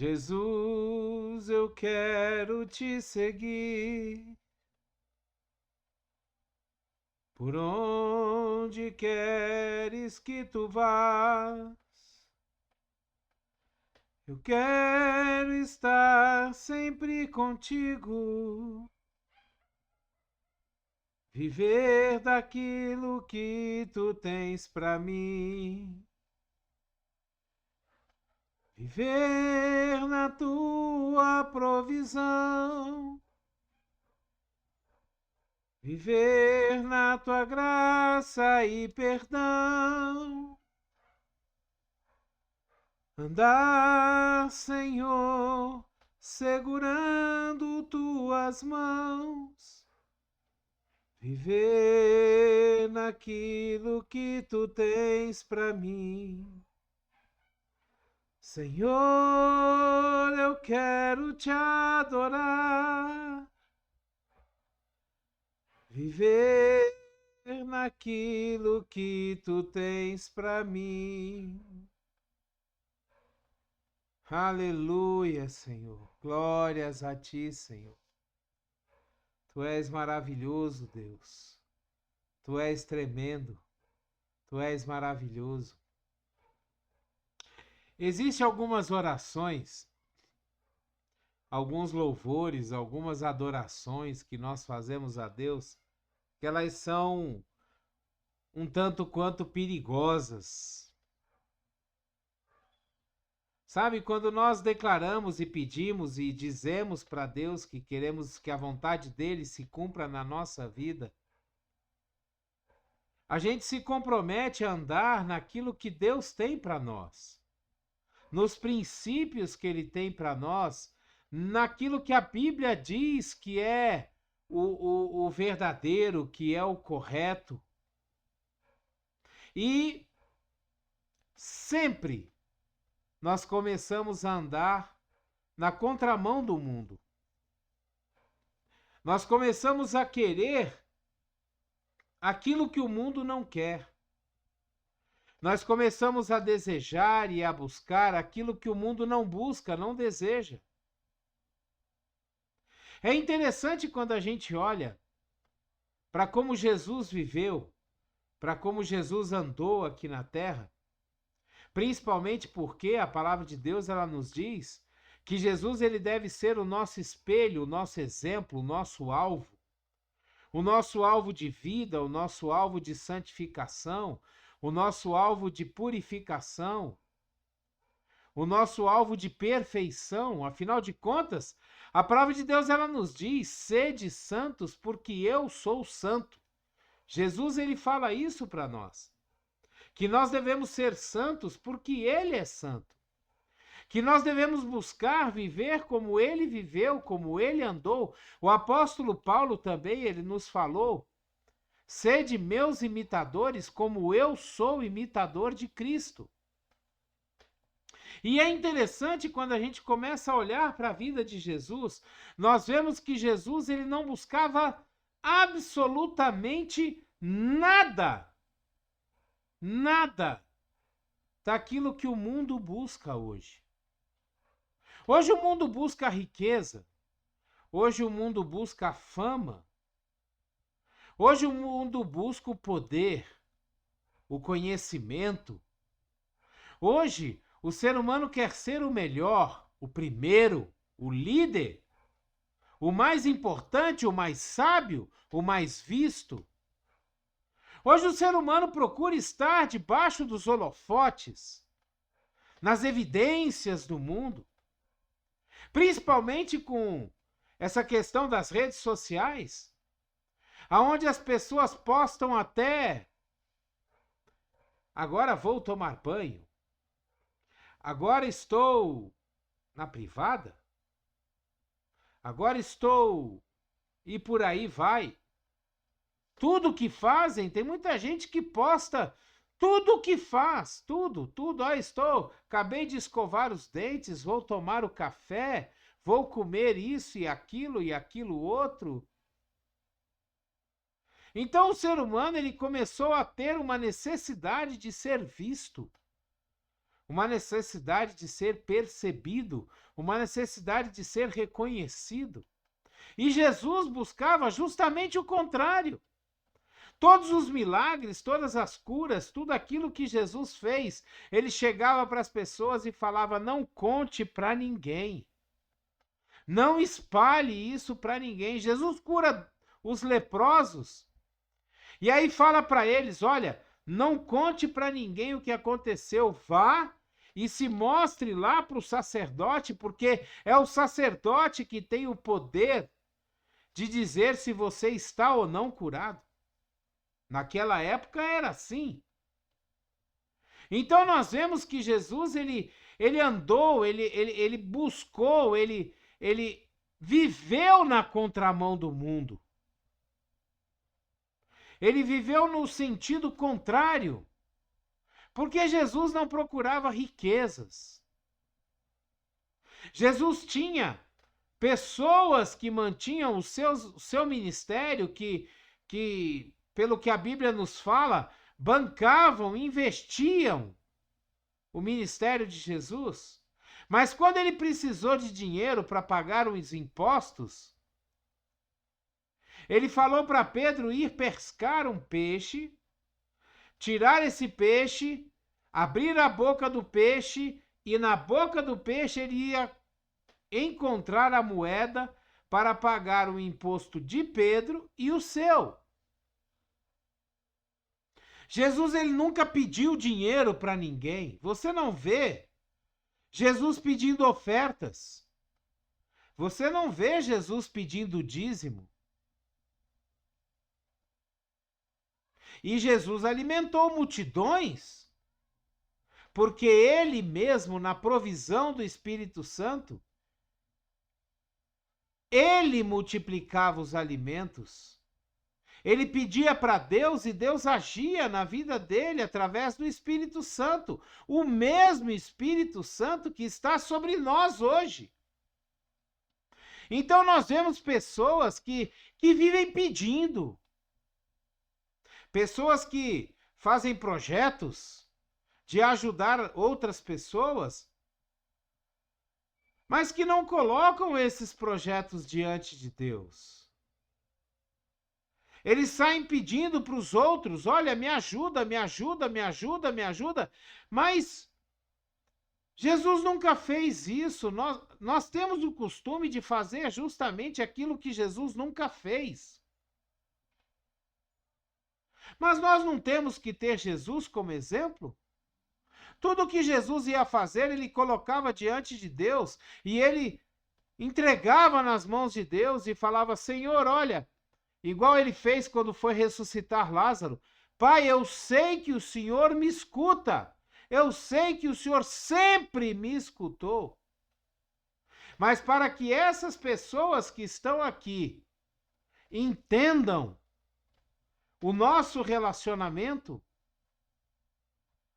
Jesus, eu quero te seguir. Por onde queres que tu vás, eu quero estar sempre contigo, viver daquilo que tu tens para mim, viver na tua provisão, viver na tua graça e perdão. Andar, Senhor, segurando tuas mãos, viver naquilo que tu tens para mim. Senhor, eu quero te adorar, viver naquilo que tu tens para mim. Aleluia, Senhor. Glórias a ti, Senhor. Tu és maravilhoso, Deus. Tu és tremendo. Tu és maravilhoso. Existem algumas orações, alguns louvores, algumas adorações que nós fazemos a Deus, que elas são um tanto quanto perigosas. Sabe, quando nós declaramos e pedimos e dizemos para Deus que queremos que a vontade dele se cumpra na nossa vida, a gente se compromete a andar naquilo que Deus tem para nós, nos princípios que ele tem para nós, naquilo que a Bíblia diz que é o verdadeiro, que é o correto. E sempre nós começamos a andar na contramão do mundo. Nós começamos a querer aquilo que o mundo não quer. Nós começamos a desejar e a buscar aquilo que o mundo não busca, não deseja. É interessante quando a gente olha para como Jesus viveu, para como Jesus andou aqui na terra, principalmente porque a palavra de Deus ela nos diz que Jesus ele deve ser o nosso espelho, o nosso exemplo, o nosso alvo de vida, o nosso alvo de santificação, o nosso alvo de purificação, o nosso alvo de perfeição. Afinal de contas, a palavra de Deus ela nos diz: sede santos, porque eu sou santo. Jesus ele fala isso para nós. Que nós devemos ser santos porque ele é santo. Que nós devemos buscar viver como ele viveu, como ele andou. O apóstolo Paulo também, ele nos falou: sede meus imitadores, como eu sou imitador de Cristo. E é interessante quando a gente começa a olhar para a vida de Jesus, nós vemos que Jesus ele não buscava absolutamente nada daquilo que o mundo busca hoje. Hoje o mundo busca a riqueza, hoje o mundo busca a fama, hoje o mundo busca o poder, o conhecimento. Hoje o ser humano quer ser o melhor, o primeiro, o líder, o mais importante, o mais sábio, o mais visto. Hoje o ser humano procura estar debaixo dos holofotes, nas evidências do mundo, principalmente com essa questão das redes sociais, aonde as pessoas postam até: agora vou tomar banho, agora estou na privada, agora estou... e por aí vai. Tudo que fazem, tem muita gente que posta tudo que faz, tudo. Acabei de escovar os dentes, vou tomar o café, vou comer isso e aquilo outro. Então o ser humano ele começou a ter uma necessidade de ser visto, uma necessidade de ser percebido, uma necessidade de ser reconhecido. E Jesus buscava justamente o contrário. Todos os milagres, todas as curas, tudo aquilo que Jesus fez, ele chegava para as pessoas e falava: não conte para ninguém. Não espalhe isso para ninguém. Jesus cura os leprosos. E aí fala para eles: olha, não conte para ninguém o que aconteceu. Vá e se mostre lá para o sacerdote, porque é o sacerdote que tem o poder de dizer se você está ou não curado. Naquela época era assim. Então nós vemos que Jesus, ele andou, ele buscou, ele viveu na contramão do mundo. Ele viveu no sentido contrário. Porque Jesus não procurava riquezas. Jesus tinha pessoas que mantinham o seu ministério, que, pelo que a Bíblia nos fala, bancavam, investiam o ministério de Jesus. Mas quando ele precisou de dinheiro para pagar os impostos, ele falou para Pedro ir pescar um peixe, tirar esse peixe, abrir a boca do peixe, e na boca do peixe ele ia encontrar a moeda para pagar o imposto de Pedro e o seu. Jesus, ele nunca pediu dinheiro para ninguém. Você não vê Jesus pedindo ofertas. Você não vê Jesus pedindo dízimo. E Jesus alimentou multidões, porque ele mesmo, na provisão do Espírito Santo, ele multiplicava os alimentos. Ele pedia para Deus e Deus agia na vida dele através do Espírito Santo. O mesmo Espírito Santo que está sobre nós hoje. Então nós vemos pessoas que vivem pedindo. Pessoas que fazem projetos de ajudar outras pessoas, mas que não colocam esses projetos diante de Deus. Eles saem pedindo para os outros: olha, me ajuda, me ajuda, me ajuda, me ajuda. Mas Jesus nunca fez isso. Nós temos o costume de fazer justamente aquilo que Jesus nunca fez. Mas nós não temos que ter Jesus como exemplo? Tudo que Jesus ia fazer, ele colocava diante de Deus e ele entregava nas mãos de Deus e falava: Senhor, olha, igual ele fez quando foi ressuscitar Lázaro. Pai, eu sei que o Senhor me escuta. Eu sei que o Senhor sempre me escutou. Mas para que essas pessoas que estão aqui entendam o nosso relacionamento,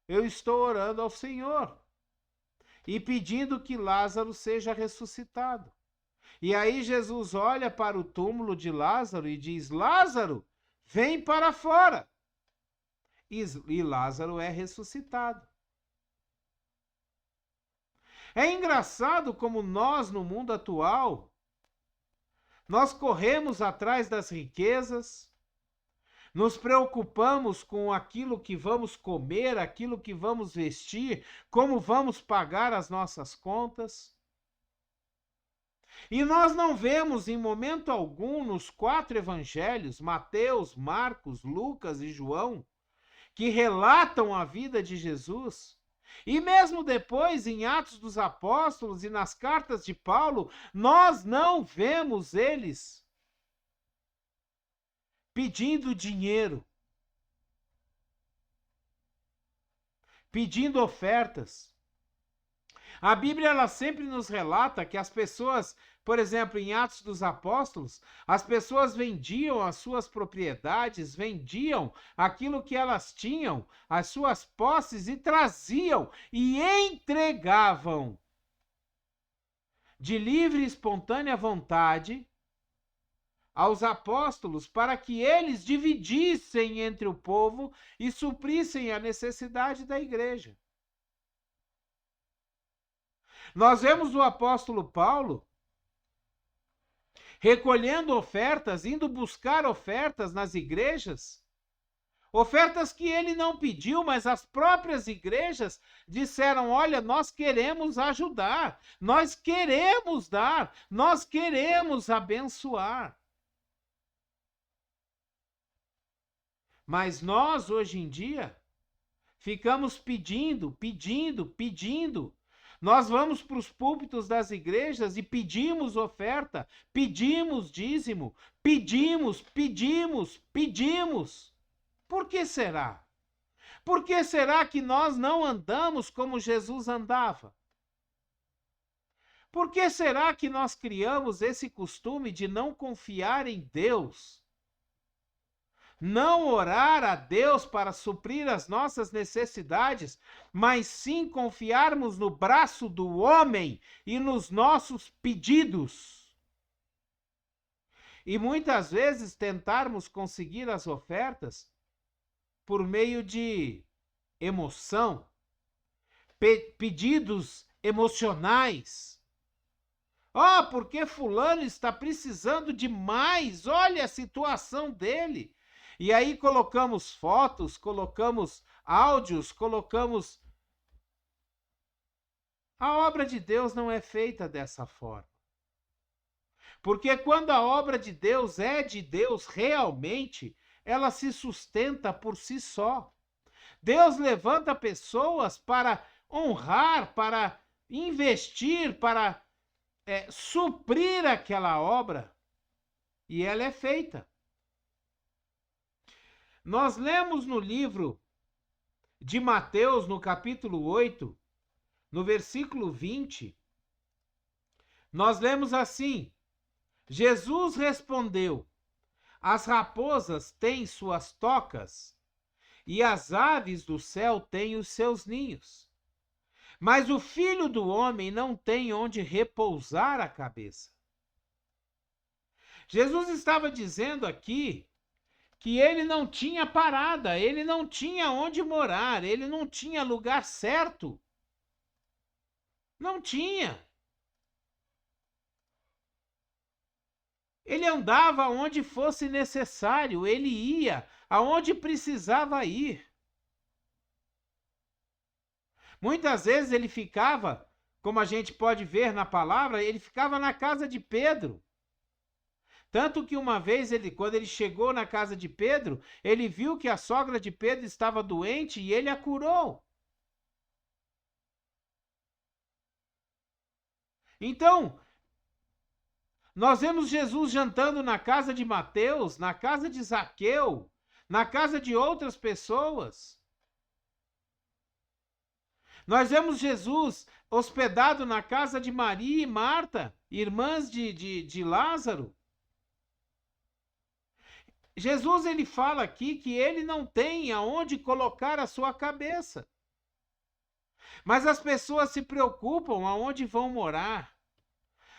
eu estou orando ao Senhor e pedindo que Lázaro seja ressuscitado. E aí Jesus olha para o túmulo de Lázaro e diz: Lázaro, vem para fora. E Lázaro é ressuscitado. É engraçado como nós, no mundo atual, nós corremos atrás das riquezas, nos preocupamos com aquilo que vamos comer, aquilo que vamos vestir, como vamos pagar as nossas contas. E nós não vemos em momento algum nos 4 evangelhos, Mateus, Marcos, Lucas e João, que relatam a vida de Jesus. E mesmo depois, em Atos dos Apóstolos e nas cartas de Paulo, nós não vemos eles pedindo dinheiro, pedindo ofertas. A Bíblia, ela sempre nos relata que as pessoas, por exemplo, em Atos dos Apóstolos, as pessoas vendiam as suas propriedades, vendiam aquilo que elas tinham, as suas posses, e traziam e entregavam de livre e espontânea vontade aos apóstolos, para que eles dividissem entre o povo e suprissem a necessidade da igreja. Nós vemos o apóstolo Paulo recolhendo ofertas, indo buscar ofertas nas igrejas, ofertas que ele não pediu, mas as próprias igrejas disseram: olha, nós queremos ajudar, nós queremos dar, nós queremos abençoar. Mas nós, hoje em dia, ficamos pedindo. Nós vamos para os púlpitos das igrejas e pedimos oferta, pedimos dízimo, pedimos. Por que será? Por que será que nós não andamos como Jesus andava? Por que será que nós criamos esse costume de não confiar em Deus? Não orar a Deus para suprir as nossas necessidades, mas sim confiarmos no braço do homem e nos nossos pedidos. E muitas vezes tentarmos conseguir as ofertas por meio de emoção, pedidos emocionais. Porque fulano está precisando de mais, olha a situação dele. E aí colocamos fotos, colocamos áudios, colocamos... A obra de Deus não é feita dessa forma. Porque quando a obra de Deus é de Deus realmente, ela se sustenta por si só. Deus levanta pessoas para honrar, para investir, para suprir aquela obra. E ela é feita. Nós lemos no livro de Mateus, no capítulo 8, no versículo 20, nós lemos assim: Jesus respondeu: as raposas têm suas tocas e as aves do céu têm os seus ninhos, mas o Filho do Homem não tem onde repousar a cabeça. Jesus estava dizendo aqui que ele não tinha parada, ele não tinha onde morar, ele não tinha lugar certo. Não tinha. Ele andava onde fosse necessário, ele ia aonde precisava ir. Muitas vezes ele ficava, como a gente pode ver na palavra, ele ficava na casa de Pedro. Tanto que uma vez, quando ele chegou na casa de Pedro, ele viu que a sogra de Pedro estava doente e ele a curou. Então, nós vemos Jesus jantando na casa de Mateus, na casa de Zaqueu, na casa de outras pessoas. Nós vemos Jesus hospedado na casa de Maria e Marta, irmãs de Lázaro. Jesus, ele fala aqui que ele não tem aonde colocar a sua cabeça. Mas as pessoas se preocupam aonde vão morar.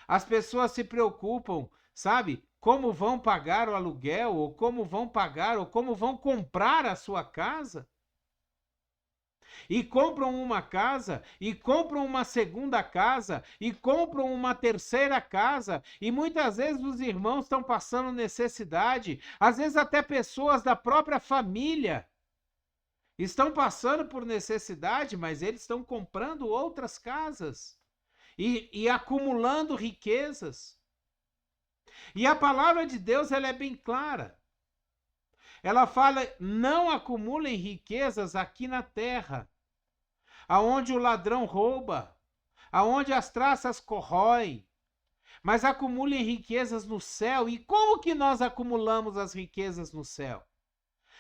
As pessoas se preocupam, sabe, como vão pagar o aluguel, ou como vão pagar, ou como vão comprar a sua casa. E compram uma casa, e compram uma segunda casa, e compram uma terceira casa, e muitas vezes os irmãos estão passando necessidade, às vezes até pessoas da própria família estão passando por necessidade, mas eles estão comprando outras casas e acumulando riquezas. E a palavra de Deus, ela é bem clara. Ela fala: não acumulem riquezas aqui na terra, aonde o ladrão rouba, aonde as traças corroem, mas acumulem riquezas no céu. E como que nós acumulamos as riquezas no céu?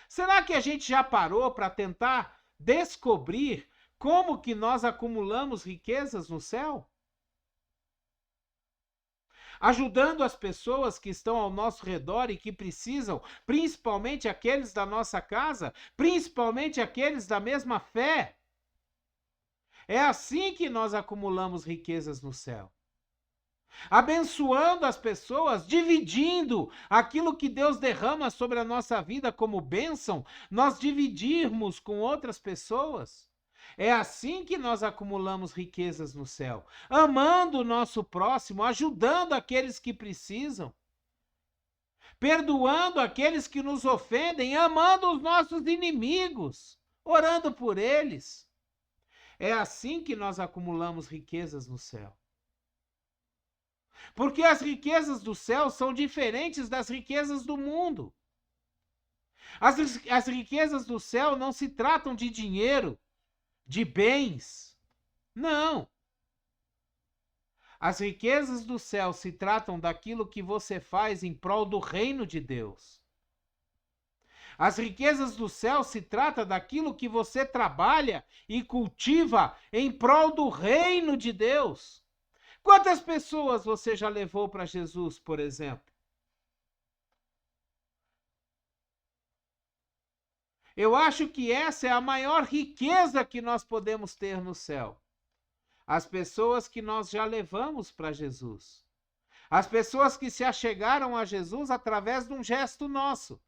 Será que a gente já parou para tentar descobrir como que nós acumulamos riquezas no céu? Ajudando as pessoas que estão ao nosso redor e que precisam, principalmente aqueles da nossa casa, principalmente aqueles da mesma fé. É assim que nós acumulamos riquezas no céu. Abençoando as pessoas, dividindo aquilo que Deus derrama sobre a nossa vida como bênção, nós dividirmos com outras pessoas. É assim que nós acumulamos riquezas no céu, amando o nosso próximo, ajudando aqueles que precisam, perdoando aqueles que nos ofendem, amando os nossos inimigos, orando por eles. É assim que nós acumulamos riquezas no céu. Porque as riquezas do céu são diferentes das riquezas do mundo. As riquezas do céu não se tratam de dinheiro, de bens. Não. As riquezas do céu se tratam daquilo que você faz em prol do reino de Deus. As riquezas do céu se tratam daquilo que você trabalha e cultiva em prol do reino de Deus. Quantas pessoas você já levou para Jesus, por exemplo? Eu acho que essa é a maior riqueza que nós podemos ter no céu. As pessoas que nós já levamos para Jesus. As pessoas que se achegaram a Jesus através de um gesto nosso,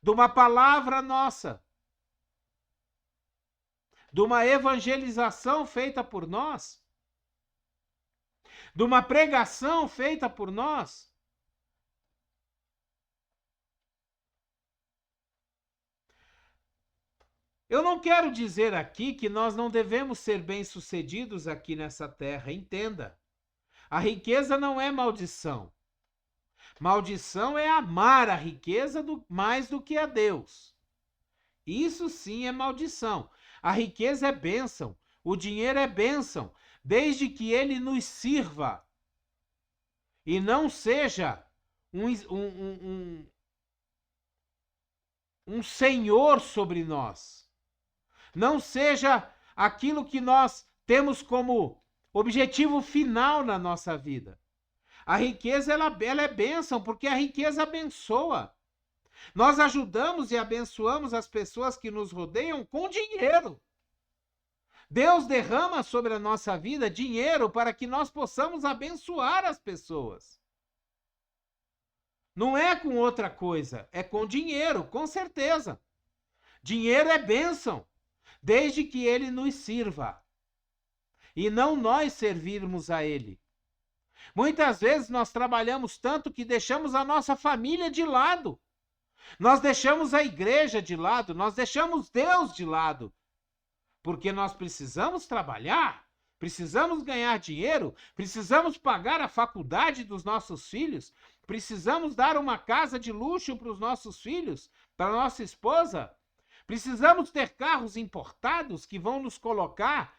de uma palavra nossa, de uma evangelização feita por nós, de uma pregação feita por nós. Eu não quero dizer aqui que nós não devemos ser bem-sucedidos aqui nessa terra, entenda. A riqueza não é maldição. Maldição é amar a riqueza mais do que a Deus. Isso sim é maldição. A riqueza é bênção, o dinheiro é bênção, desde que ele nos sirva e não seja um senhor sobre nós. Não seja aquilo que nós temos como objetivo final na nossa vida. A riqueza ela é bênção, porque a riqueza abençoa. Nós ajudamos e abençoamos as pessoas que nos rodeiam com dinheiro. Deus derrama sobre a nossa vida dinheiro para que nós possamos abençoar as pessoas. Não é com outra coisa, é com dinheiro, com certeza. Dinheiro é bênção, desde que ele nos sirva e não nós servirmos a ele. Muitas vezes nós trabalhamos tanto que deixamos a nossa família de lado. Nós deixamos a igreja de lado, nós deixamos Deus de lado. Porque nós precisamos trabalhar, precisamos ganhar dinheiro, precisamos pagar a faculdade dos nossos filhos, precisamos dar uma casa de luxo para os nossos filhos, para a nossa esposa. Precisamos ter carros importados que vão nos colocar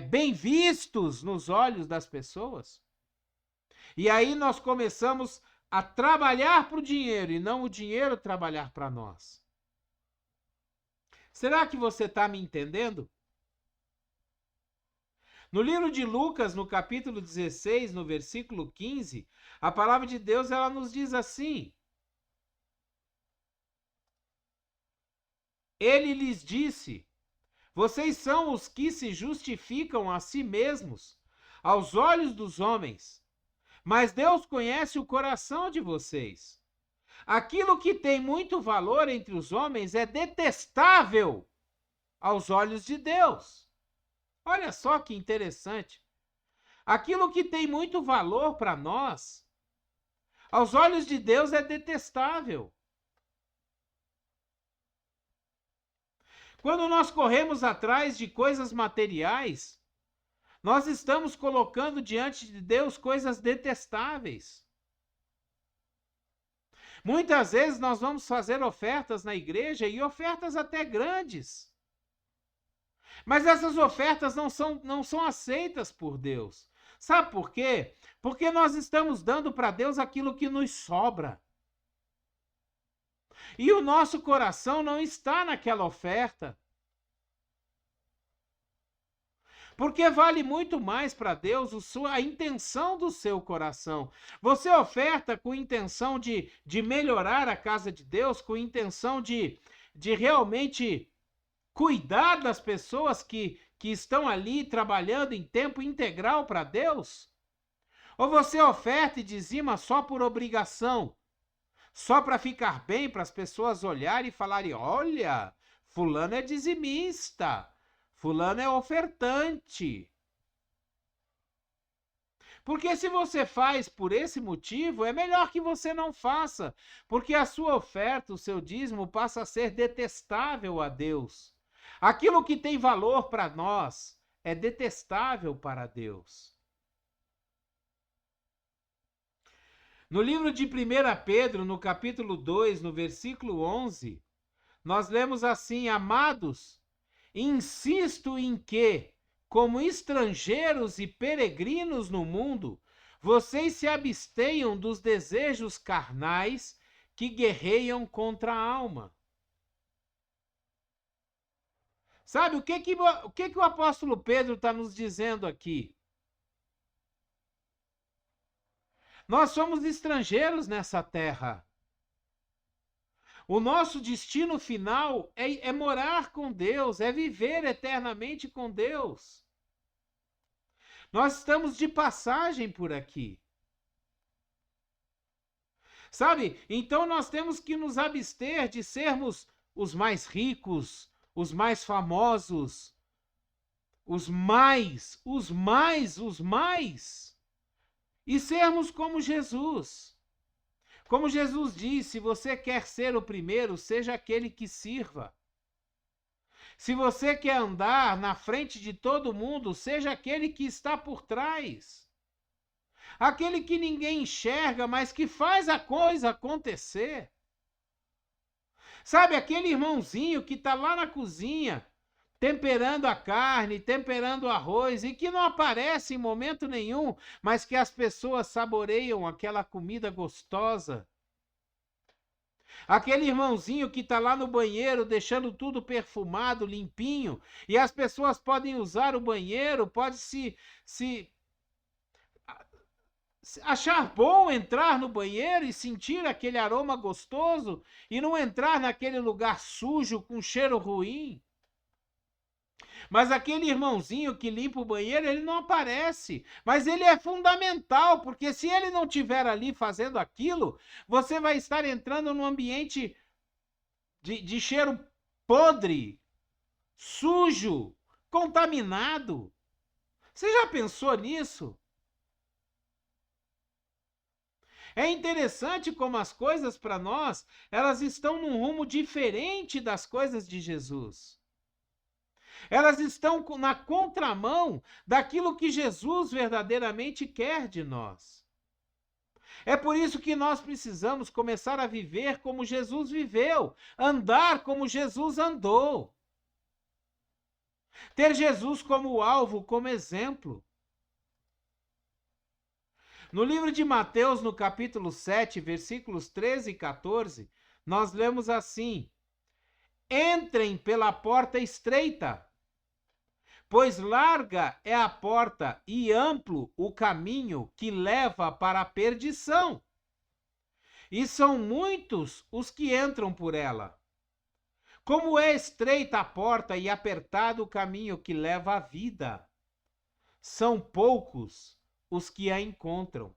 bem vistos nos olhos das pessoas. E aí nós começamos a trabalhar para o dinheiro e não o dinheiro trabalhar para nós. Será que você está me entendendo? No livro de Lucas, no capítulo 16, no versículo 15, a palavra de Deus ela nos diz assim: Ele lhes disse: vocês são os que se justificam a si mesmos, aos olhos dos homens, mas Deus conhece o coração de vocês. Aquilo que tem muito valor entre os homens é detestável aos olhos de Deus. Olha só que interessante. Aquilo que tem muito valor para nós, aos olhos de Deus é detestável. Quando nós corremos atrás de coisas materiais, nós estamos colocando diante de Deus coisas detestáveis. Muitas vezes nós vamos fazer ofertas na igreja e ofertas até grandes. Mas essas ofertas não são aceitas por Deus. Sabe por quê? Porque nós estamos dando para Deus aquilo que nos sobra. E o nosso coração não está naquela oferta. Porque vale muito mais para Deus a intenção do seu coração. Você oferta com intenção de melhorar a casa de Deus, com intenção de realmente cuidar das pessoas que estão ali trabalhando em tempo integral para Deus? Ou você oferta e dizima só por obrigação? Só para ficar bem, para as pessoas olharem e falarem: olha, fulano é dizimista, Fulano é ofertante. Porque se você faz por esse motivo, é melhor que você não faça, porque a sua oferta, o seu dízimo, passa a ser detestável a Deus. Aquilo que tem valor para nós é detestável para Deus. No livro de 1 Pedro, no capítulo 2, no versículo 11, nós lemos assim: Amados, insisto em que, como estrangeiros e peregrinos no mundo, vocês se abstenham dos desejos carnais que guerreiam contra a alma. Sabe, o que o apóstolo Pedro está nos dizendo aqui? Nós somos estrangeiros nessa terra. O nosso destino final é morar com Deus, é viver eternamente com Deus. Nós estamos de passagem por aqui. Sabe? Então nós temos que nos abster de sermos os mais ricos, os mais famosos, os mais, e sermos como Jesus. Como Jesus disse, se você quer ser o primeiro, seja aquele que sirva. Se você quer andar na frente de todo mundo, seja aquele que está por trás. Aquele que ninguém enxerga, mas que faz a coisa acontecer. Sabe, aquele irmãozinho que está lá na cozinha, temperando a carne, temperando o arroz, e que não aparece em momento nenhum, mas que as pessoas saboreiam aquela comida gostosa. Aquele irmãozinho que está lá no banheiro, deixando tudo perfumado, limpinho, e as pessoas podem usar o banheiro, pode se achar bom entrar no banheiro e sentir aquele aroma gostoso e não entrar naquele lugar sujo com cheiro ruim. Mas aquele irmãozinho que limpa o banheiro, ele não aparece. Mas ele é fundamental, porque se ele não estiver ali fazendo aquilo, você vai estar entrando num ambiente de cheiro podre, sujo, contaminado. Você já pensou nisso? É interessante como as coisas para nós, elas estão num rumo diferente das coisas de Jesus. Elas estão na contramão daquilo que Jesus verdadeiramente quer de nós. É por isso que nós precisamos começar a viver como Jesus viveu, andar como Jesus andou. Ter Jesus como alvo, como exemplo. No livro de Mateus, no capítulo 7, versículos 13 e 14, nós lemos assim: Entrem pela porta estreita, pois larga é a porta e amplo o caminho que leva para a perdição, e são muitos os que entram por ela. Como é estreita a porta e apertado o caminho que leva à vida, são poucos os que a encontram.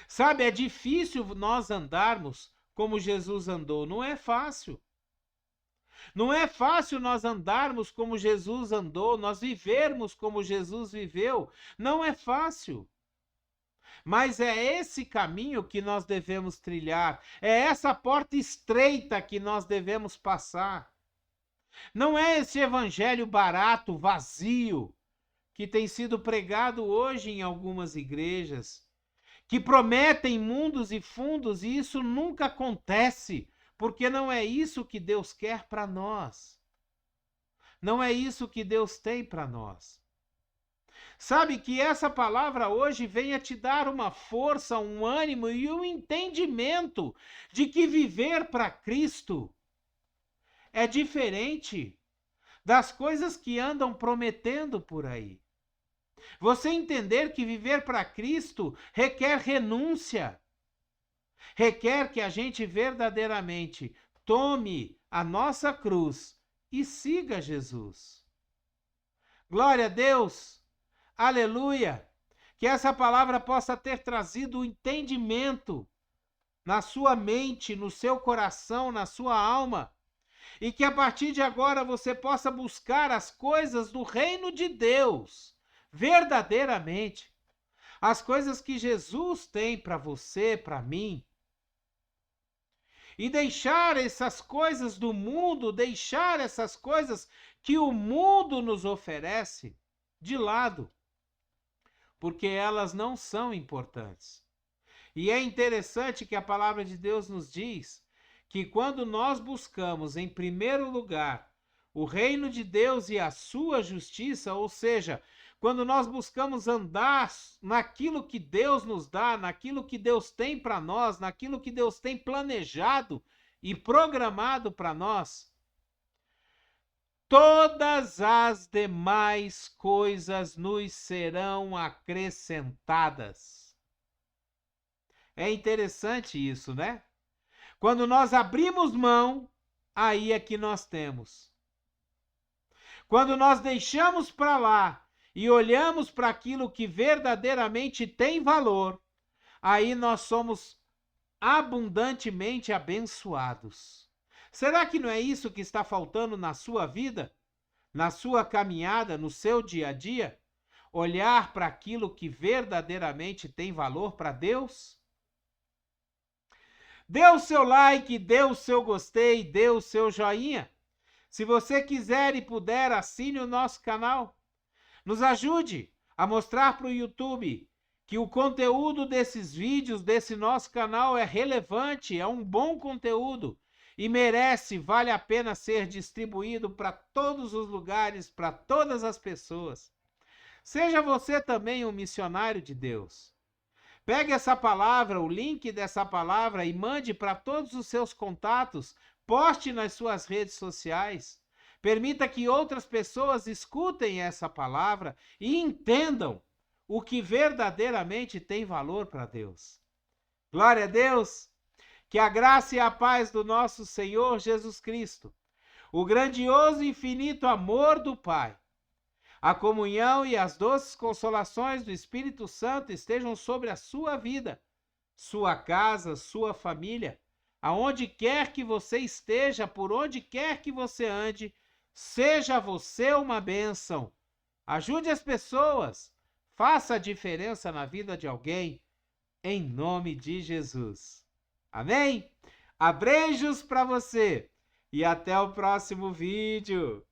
Sabe, é difícil nós andarmos como Jesus andou, não é fácil. Não é fácil nós andarmos como Jesus andou, nós vivermos como Jesus viveu, não é fácil. Mas é esse caminho que nós devemos trilhar, é essa porta estreita que nós devemos passar. Não é esse evangelho barato, vazio, que tem sido pregado hoje em algumas igrejas, que prometem mundos e fundos, e isso nunca acontece, porque não é isso que Deus quer para nós. Não é isso que Deus tem para nós. Sabe, que essa palavra hoje venha te dar uma força, um ânimo e um entendimento de que viver para Cristo é diferente das coisas que andam prometendo por aí. Você entender que viver para Cristo requer renúncia, requer que a gente verdadeiramente tome a nossa cruz e siga Jesus. Glória a Deus, aleluia, que essa palavra possa ter trazido o entendimento na sua mente, no seu coração, na sua alma, e que a partir de agora você possa buscar as coisas do reino de Deus, verdadeiramente. As coisas que Jesus tem para você, para mim. E deixar essas coisas do mundo, deixar essas coisas que o mundo nos oferece de lado, porque elas não são importantes. E é interessante que a palavra de Deus nos diz que quando nós buscamos em primeiro lugar o reino de Deus e a sua justiça, ou seja, quando nós buscamos andar naquilo que Deus nos dá, naquilo que Deus tem para nós, naquilo que Deus tem planejado e programado para nós, todas as demais coisas nos serão acrescentadas. É interessante isso, né? Quando nós abrimos mão, aí é que nós temos. Quando nós deixamos para lá e olhamos para aquilo que verdadeiramente tem valor, aí nós somos abundantemente abençoados. Será que não é isso que está faltando na sua vida, na sua caminhada, no seu dia a dia? Olhar para aquilo que verdadeiramente tem valor para Deus? Dê o seu like, dê o seu gostei, dê o seu joinha. Se você quiser e puder, assine o nosso canal. Nos ajude a mostrar para o YouTube que o conteúdo desses vídeos, desse nosso canal é relevante, é um bom conteúdo e merece, vale a pena ser distribuído para todos os lugares, para todas as pessoas. Seja você também um missionário de Deus. Pegue essa palavra, o link dessa palavra e mande para todos os seus contatos, poste nas suas redes sociais. Permita que outras pessoas escutem essa palavra e entendam o que verdadeiramente tem valor para Deus. Glória a Deus! Que a graça e a paz do nosso Senhor Jesus Cristo, o grandioso e infinito amor do Pai, a comunhão e as doces consolações do Espírito Santo estejam sobre a sua vida, sua casa, sua família, aonde quer que você esteja, por onde quer que você ande, seja você uma bênção. Ajude as pessoas, faça a diferença na vida de alguém, em nome de Jesus. Amém? Abreijos para você e até o próximo vídeo.